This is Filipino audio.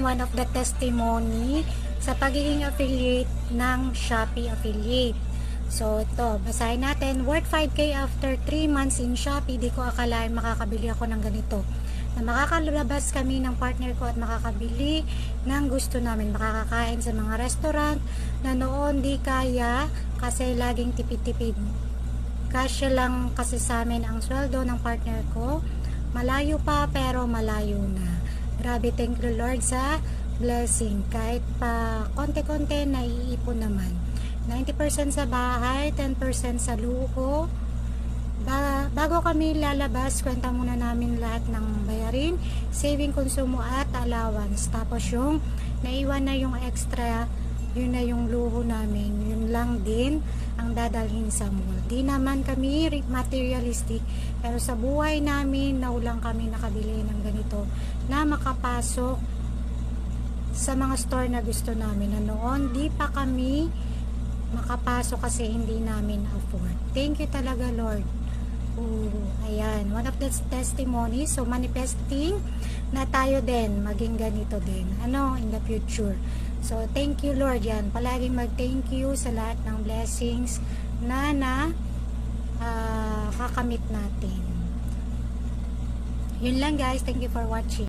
natin one of the testimony sa pagiging affiliate ng Shopee affiliate. So ito, basahin natin. Worth 5K after 3 months in Shopee. Di ko akalain makakabili ako ng ganito. Na makakalabas kami ng partner ko at makakabili ng gusto namin. Makakakain sa mga restaurant na noon di kaya kasi laging tipid-tipid. Kasya lang kasi sa amin ang sweldo ng partner ko. Malayo pa pero malayo na. Grabe, thank you Lord sa blessing. Kahit pa konti-konti naiipon naman. 90% sa bahay, 10% sa luho. Bago kami lalabas, kwenta muna namin lahat ng bayarin, saving, konsumo at allowance. Tapos yung naiwan na yung extra, yun na yung luho namin. Yun lang din ang dadalhin sa mall. Di naman kami materialistic, pero sa buhay namin, naulang kami nakabili ng ganito na makapasok sa mga store na gusto namin. Na noon, di pa kami makapasok kasi hindi namin afford. Thank you talaga Lord. Ayan, one of the testimonies. So manifesting na tayo din maging ganito din in the future. So thank you Lord. Yan, palaging mag thank you sa lahat ng blessings na kakamit natin. Yun lang guys, thank you for watching.